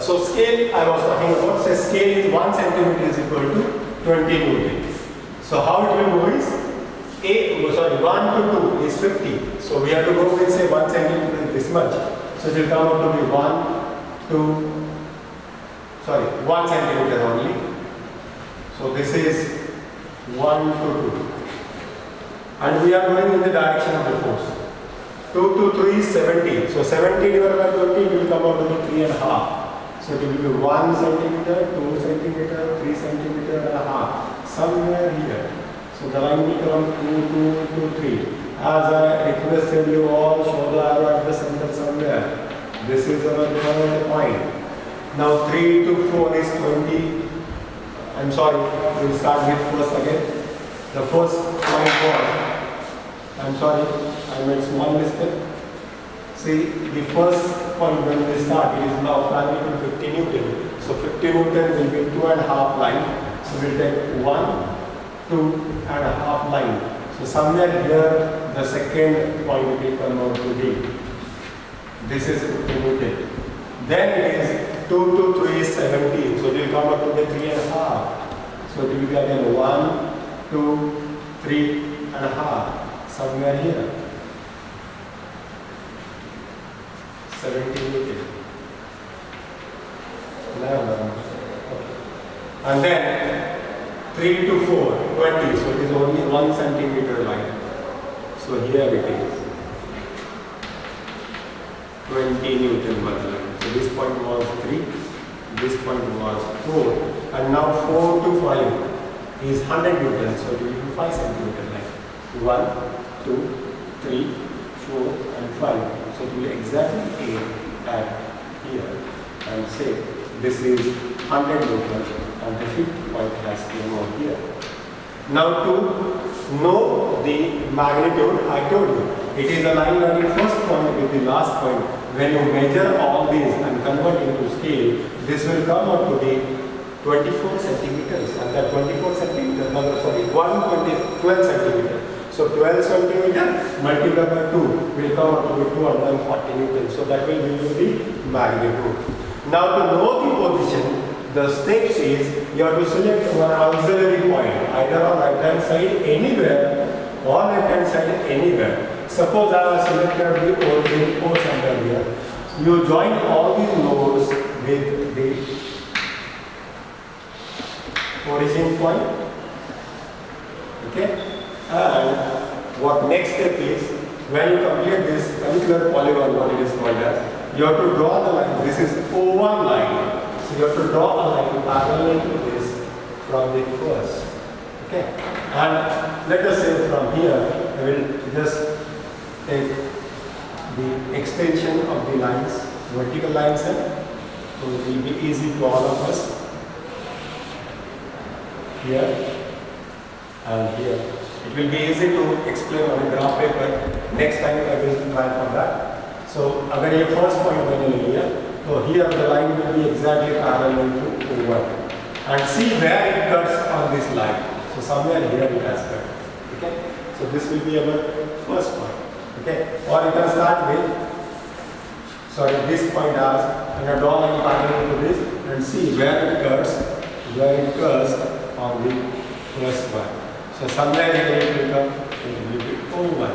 So scale I was talking about, say scale is 1 centimeter is equal to 20 Newton. So how it will go is 1 to 2 is 50. So we have to go with say 1 centimeter is this much. So it will come out to be 1 centimeter only. So this is 1 to 2. And we are going in the direction of the force. 2 to 3 is 70. So 70 divided by 20 will come out to be 3.5. So it will be 1 centimeter, 2 centimeter, 3 centimeter and a half. Somewhere here. So the line will come 2 to 3. As I requested you all, show the arrow at the center somewhere. This is our third point. Now 3 to 4 is 20. I'm sorry, we'll start with first again. The first point was, I'm sorry, I made small mistake. See, the first point when we start, it is now planning to 50 Newton. So 50 Newton will be 2.5 line. So we'll take 1, 2.5 line. So somewhere here, the second point will come out to be. This is 50 Newton. Then it is 2 to 3 is 17. So it will come out to be 3.5. So it will be again 1, 2, 3.5. Somewhere here. 17 Newton. And then 3 to 4, 20. So it is only 1 centimeter line. So here it is. 20 Newton per line. So this point was 3. This point was 4. And now 4 to 5 is 100 Newton. So it will be 5 centimeter line. 1, 2, 3, 4 and 5. So it will exactly aim at here and say this is 100 Newton and the fifth point has came over here. Now to know the magnitude, I told you, it is a line running first point with the last point. When you measure all these and convert into scale, this will come out to be 24 centimeters and that 24 centimeters, 12 centimeters. So 12 centimeter multiplied by 2 will come out to be 240 Newton. So that will give you the magnitude. Now to know the position, the steps is you have to select one auxiliary point either on right hand side anywhere or left hand side anywhere. Suppose I have selected the origin or center here. You join all these nodes with the origin point. Okay? And what next step is, when you complete this particular polygon, what it is called as, you have to draw the line. This is O1 line. So you have to draw a line parallel to this from the first. Okay? And let us say from here, I will just take the extension of the lines, vertical lines, and so it will be easy to all of us. Here and here. It will be easy to explain on a graph paper. Next time I will try for that. So, अगर ये first point मैंने ले लिया, तो here the line will be exactly parallel to O1. And see where it cuts on this line. So somewhere here it has cut. Okay. So this will be our first point. Okay. Or you can start with, this point as, and a draw line parallel to this, and see where it cuts on the first one. So somewhere here it will come, it will be O1.